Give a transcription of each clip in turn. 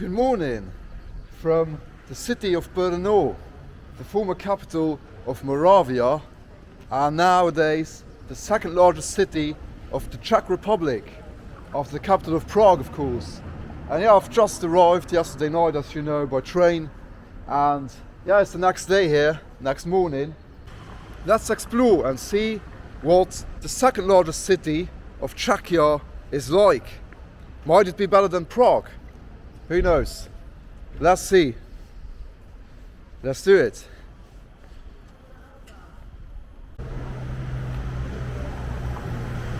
Good morning from the city of Brno, the former capital of Moravia, and nowadays the second largest city of the Czech Republic, after the capital of Prague, of course. And yeah, I've just arrived yesterday night, as you know, by train, and yeah, it's the next day here, next morning. Let's explore and see what the second largest city of Czechia is like. Might it be better than Prague? Who knows? Let's see. Let's do it.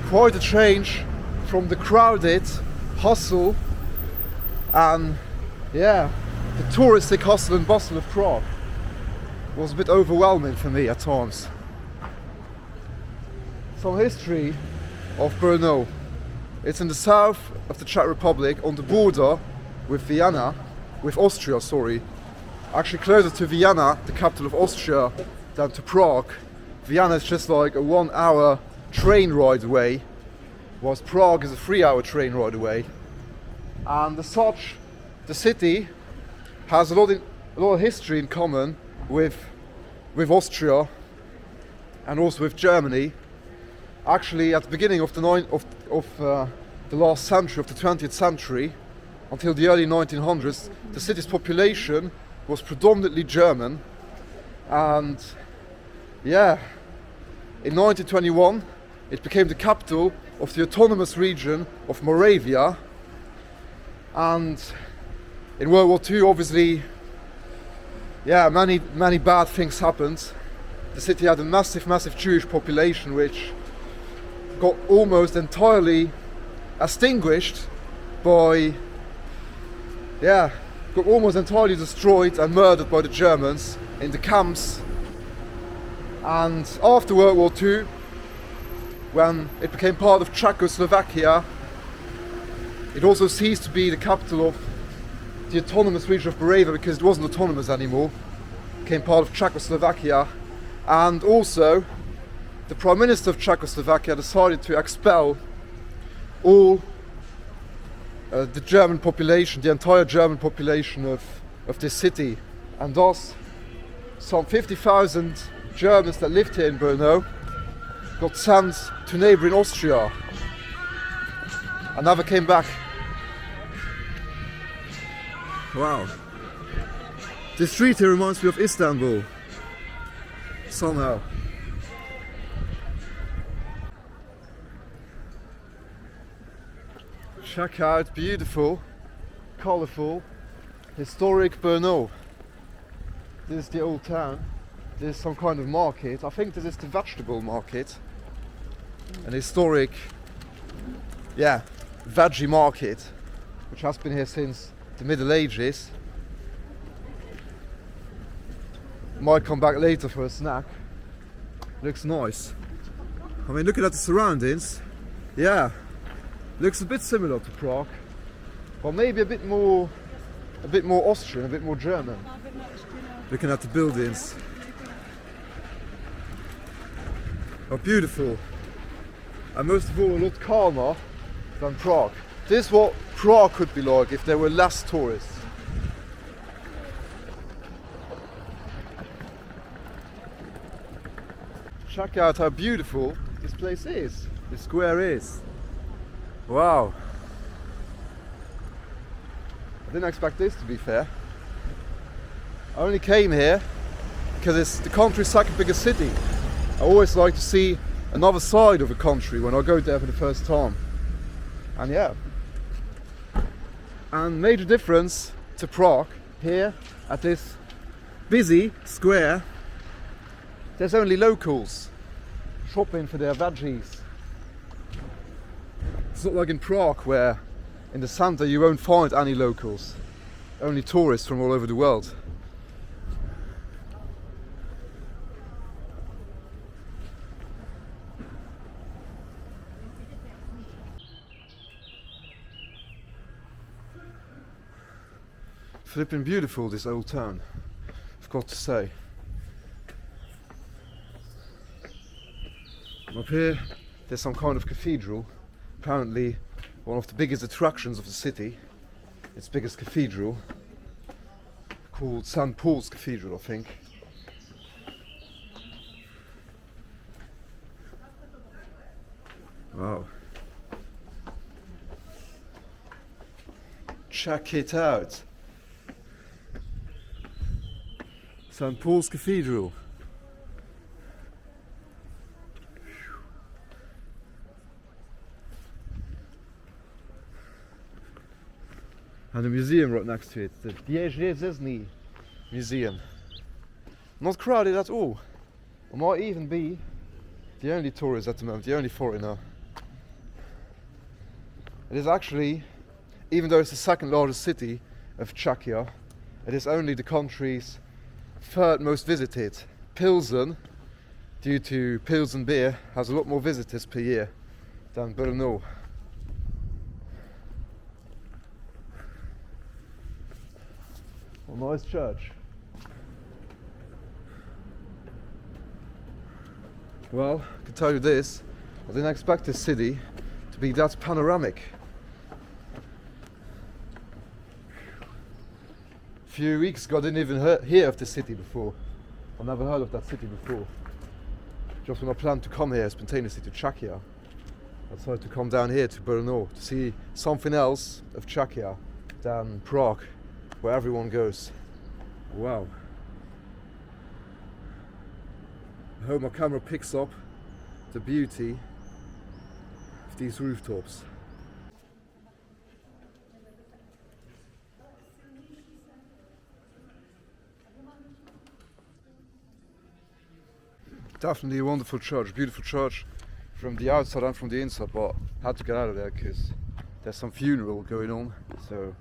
Quite a change from the crowded hustle and the touristic hustle and bustle of Prague. It was a bit overwhelming for me at times. Some history of Brno. It's in the south of the Czech Republic, on the border with Austria, actually closer to Vienna, the capital of Austria, than to Prague. Vienna is just like a 1 hour train ride away, whilst Prague is a 3 hour train ride away. And as such, the city has a lot of history in common with Austria and also with Germany. Actually, at the beginning of the last century, of the 20th century, until the early 1900s, the city's population was predominantly German. And in 1921, it became the capital of the autonomous region of Moravia. And in World War II, obviously, many bad things happened. The city had a massive Jewish population, which got almost entirely extinguished got almost entirely destroyed and murdered by the Germans in the camps. And after World War II, when it became part of Czechoslovakia, it also ceased to be the capital of the autonomous region of Moravia, because it wasn't autonomous anymore. It became part of Czechoslovakia. And also, the Prime Minister of Czechoslovakia decided to expel all the German population, the entire German population of this city. And thus, some 50,000 Germans that lived here in Brno got sent to neighbouring Austria and never came back. Wow. This street here reminds me of Istanbul, somehow. Check out beautiful, colourful, historic Brno. This is the old town. This is some kind of market. I think this is the vegetable market. An historic, veggie market, which has been here since the Middle Ages. Might come back later for a snack. Looks nice. I mean, looking at the surroundings, looks a bit similar to Prague, but maybe a bit more Austrian, a bit more German. Looking at the buildings. Oh, beautiful. And most of all, a lot calmer than Prague. This is what Prague could be like if there were less tourists. Check out how beautiful this place is, this square is. Wow. I didn't expect this, to be fair. I only came here because it's the country's second biggest city. I always like to see another side of a country when I go there for the first time. And major difference to Prague, here at this busy square, there's only locals shopping for their veggies. It's not like in Prague, where in the center you won't find any locals, only tourists from all over the world. Flipping beautiful, this old town, I've got to say. Up here, there's some kind of cathedral, apparently one of the biggest attractions of the city. its biggest cathedral, called St. Paul's Cathedral, I think. Wow. Check it out. St. Paul's Cathedral. And a museum right next to it, the Diecezny Museum. Not crowded at all. I might even be the only tourist at the moment, the only foreigner. It is actually, even though it's the second largest city of Czechia, it is only the country's third most visited. Pilsen, due to Pilsen beer, has a lot more visitors per year than Brno. A nice church. Well, I can tell you this, I didn't expect this city to be that panoramic. A few weeks ago I didn't even hear of this city before. I never heard of that city before. Just when I planned to come here spontaneously to Czechia, I decided to come down here to Brno to see something else of Czechia than Prague, where everyone goes. Wow. I hope my camera picks up the beauty of these rooftops. Definitely a wonderful church, beautiful church from the outside and from the inside, but I had to get out of there because there's some funeral going on, so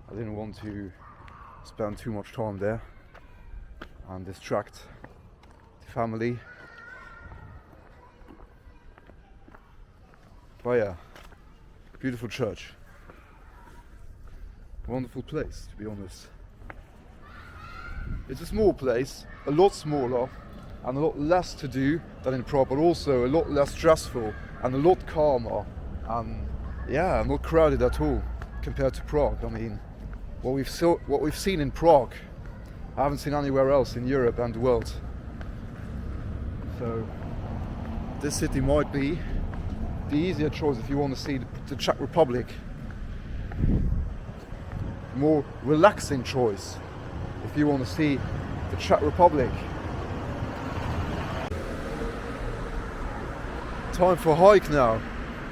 I didn't want to spend too much time there and distract the family. But yeah, beautiful church. Wonderful place, to be honest. It's a small place, a lot smaller and a lot less to do than in Prague, but also a lot less stressful and a lot calmer, and yeah, not crowded at all compared to Prague. I mean, what we've seen in Prague, I haven't seen anywhere else in Europe and the world. So this city might be the easier choice if you want to see the Czech Republic. More relaxing choice if you want to see the Czech Republic. Time for a hike now,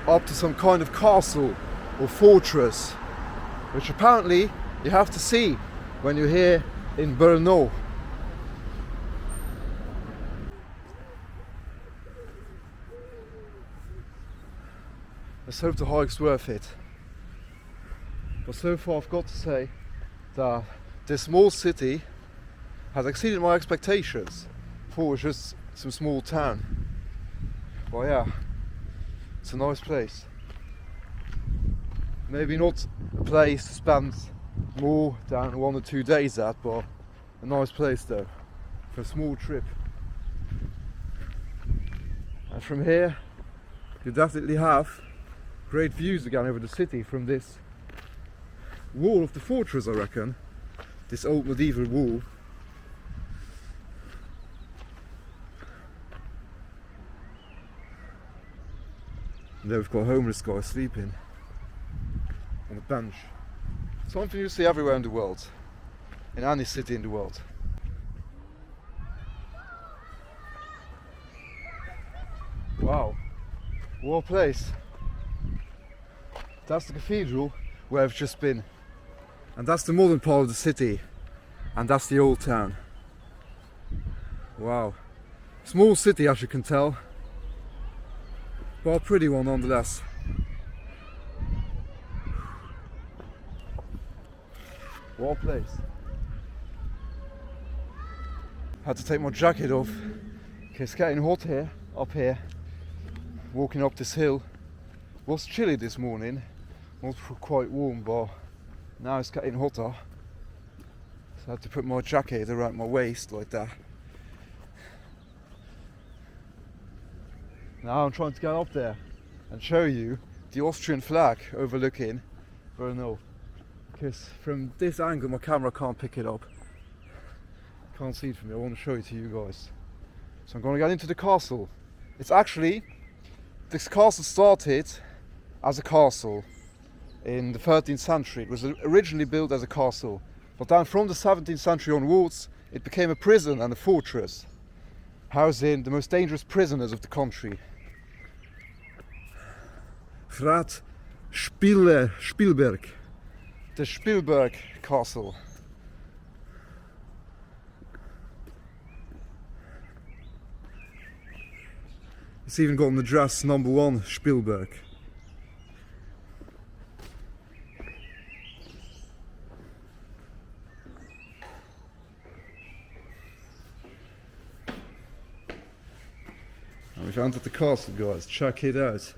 up to some kind of castle or fortress, which apparently you have to see when you're here in Brno. Let's hope the hike's worth it. But so far I've got to say that this small city has exceeded my expectations. I thought it was just some small town. But yeah, it's a nice place. Maybe not a place to spend more than 1 or 2 days at, but a nice place though, for a small trip. And from here, you definitely have great views again over the city from this wall of the fortress, I reckon. This old medieval wall. And there we've got a homeless guy sleeping on a bench. Something you see everywhere in the world, in any city in the world. Wow, what a place. That's the cathedral where I've just been. And that's the modern part of the city. And that's the old town. Wow. Small city, as you can tell. But a pretty one nonetheless. What a place. Had to take my jacket off because it's getting hot here, up here. Walking up this hill. It was chilly this morning, not quite warm, but now it's getting hotter. So I had to put my jacket around my waist like that. Now I'm trying to get up there and show you the Austrian flag overlooking Brno. because from this angle my camera can't pick it up. Can't see it from me. I want to show it to you guys. So I'm going to get into the castle. It's actually, this castle started as a castle in the 13th century. It was originally built as a castle, but then from the 17th century onwards it became a prison and a fortress, housing the most dangerous prisoners of the country. Frat Spilberk, the Spilberk Castle. It's even got an address, number 1 Spilberk. And we've entered the castle, guys. Check it out.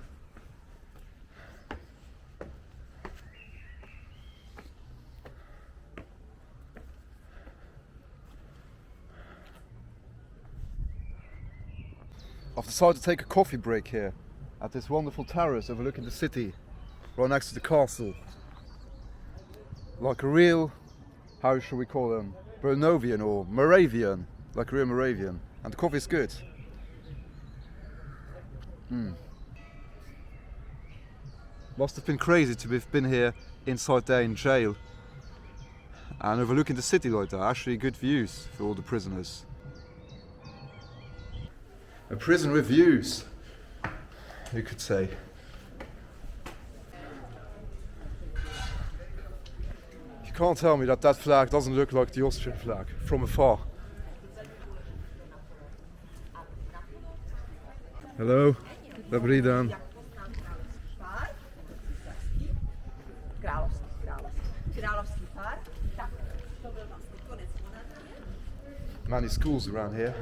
I've decided to take a coffee break here at this wonderful terrace overlooking the city, right next to the castle. Like a real, how shall we call them, Brnovian or Moravian, like a real Moravian. And the coffee is good. Must have been crazy to have been here inside there in jail and overlooking the city like that. Actually good views for all the prisoners. A prison with views, you could say. You can't tell me that that flag doesn't look like the Austrian flag from afar. Hello, dobrý den. Many schools around here.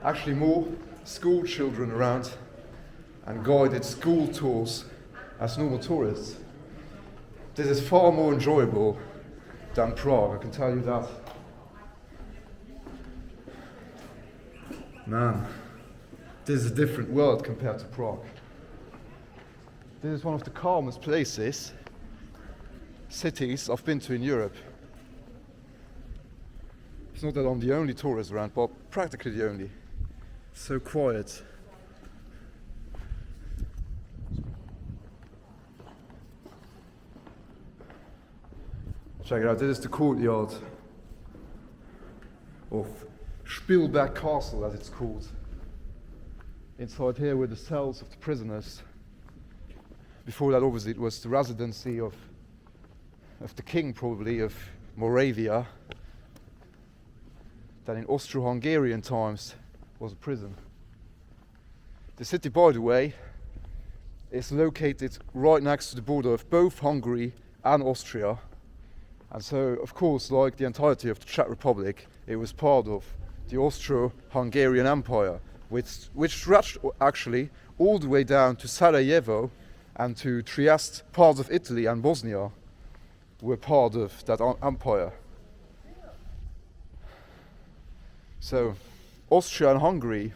Actually more school children around and guided school tours as normal tourists. This is far more enjoyable than Prague, I can tell you that. Man, this is a different world compared to Prague. This is one of the calmest cities I've been to in Europe. It's not that I'm the only tourist around, but practically the only. So quiet. Check it out, this is the courtyard of Spilberk Castle, as it's called. Inside here were the cells of the prisoners. Before that, obviously, it was the residency of the king, probably, of Moravia. That in Austro-Hungarian times was a prison. The city, by the way, is located right next to the border of both Hungary and Austria. And so, of course, like the entirety of the Czech Republic, it was part of the Austro-Hungarian Empire, which stretched actually all the way down to Sarajevo and to Trieste. Parts of Italy and Bosnia were part of that empire. So, Austria and Hungary,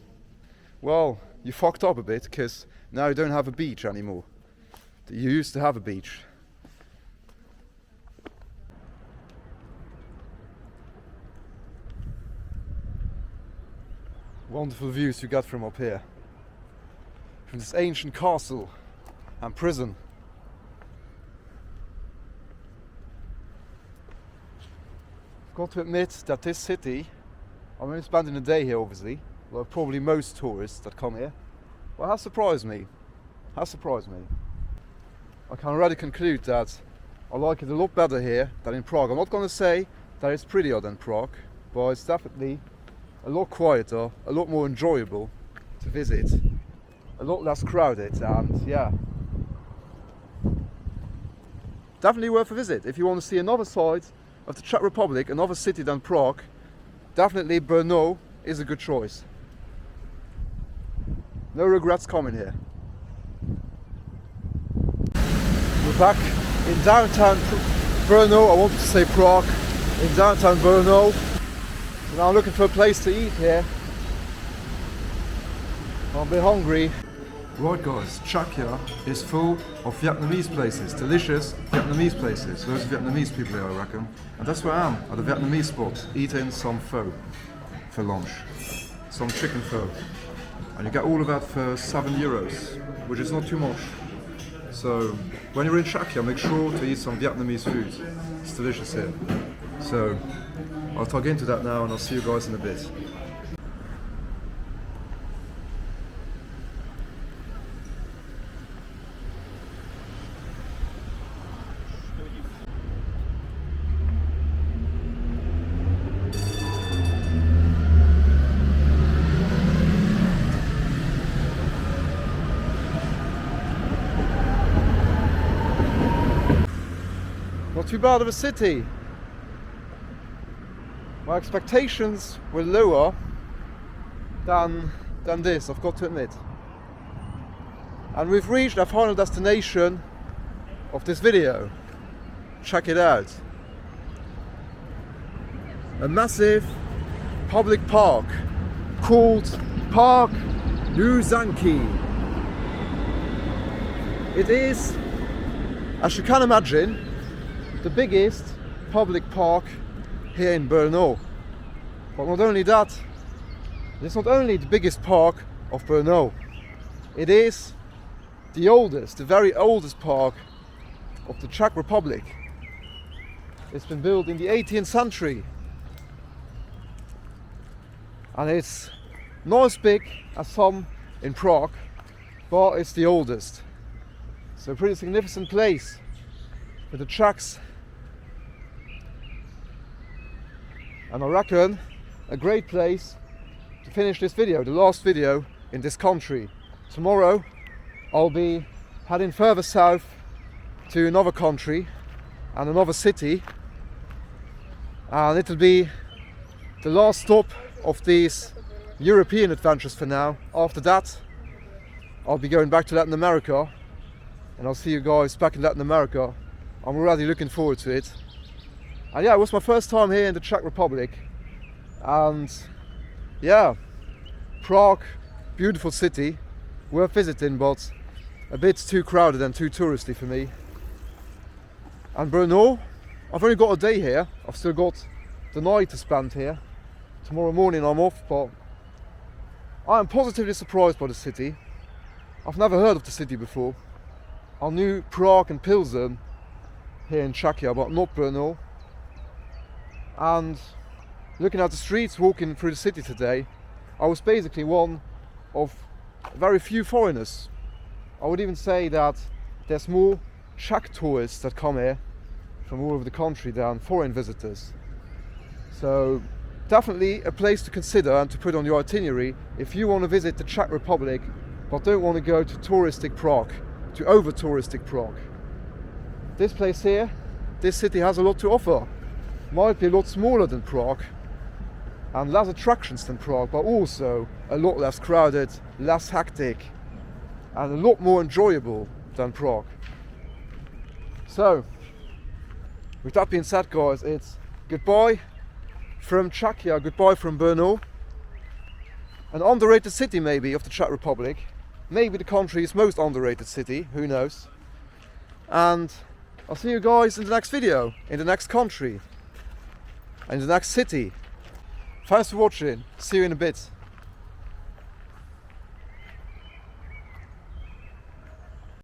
well, you fucked up a bit because now you don't have a beach anymore. You used to have a beach. Wonderful views you got from up here. From this ancient castle and prison. I've got to admit that this city, I'm only spending a day here obviously, like probably most tourists that come here, well, has surprised me. I can already conclude that I like it a lot better here than in Prague. I'm not going to say that it's prettier than Prague, but it's definitely a lot quieter, a lot more enjoyable to visit, a lot less crowded, and yeah, definitely worth a visit. If you want to see another side of the Czech Republic, another city than Prague, definitely Brno is a good choice. No regrets coming here. We're back in downtown Brno. I wanted to say Prague. In downtown Brno. So now I'm looking for a place to eat here. I'm a bit hungry. Right guys, Czechia is full of Vietnamese places, delicious Vietnamese places. Those Vietnamese people here I reckon. And that's where I am, at a Vietnamese spot, eating some pho for lunch. Some chicken pho. And you get all of that for €7, which is not too much. So when you're in Czechia, make sure to eat some Vietnamese food. It's delicious here. So I'll tug into that now and I'll see you guys in a bit. Not too bad of a city. My expectations were lower than this, I've got to admit. And we've reached our final destination of this video. Check it out. A massive public park called Park Luzanki. It is, as you can imagine, the biggest public park here in Brno. But not only that, it's not only the biggest park of Brno, it is the oldest, the very oldest park of the Czech Republic. It's been built in the 18th century. And it's not as big as some in Prague, but it's the oldest. So a pretty significant place for the Czechs. And I reckon a great place to finish this video, the last video in this country. Tomorrow I'll be heading further south to another country and another city, and it'll be the last stop of these European adventures for now. After that I'll be going back to Latin America, and I'll see you guys back in Latin America. I'm already looking forward to it. And yeah, it was my first time here in the Czech Republic, and yeah, Prague, beautiful city, worth visiting, but a bit too crowded and too touristy for me. And Brno, I've only got a day here, I've still got the night to spend here. Tomorrow morning I'm off, but I am positively surprised by the city. I've never heard of the city before. I knew Prague and Pilsen here in Czechia, but not Brno. And looking at the streets, walking through the city today, I was basically one of very few foreigners. I would even say that there's more Czech tourists that come here from all over the country than foreign visitors. So definitely a place to consider and to put on your itinerary if you want to visit the Czech Republic but don't want to go to touristic Prague, to over touristic Prague. This place here, this city has a lot to offer. Might be a lot smaller than Prague and less attractions than Prague, but also a lot less crowded, less hectic, and a lot more enjoyable than Prague. So, with that being said guys, it's goodbye from Czechia, goodbye from Brno. An underrated city maybe of the Czech Republic, maybe the country's most underrated city, who knows. And I'll see you guys in the next video, in the next country, and the next city. Thanks for watching, see you in a bit.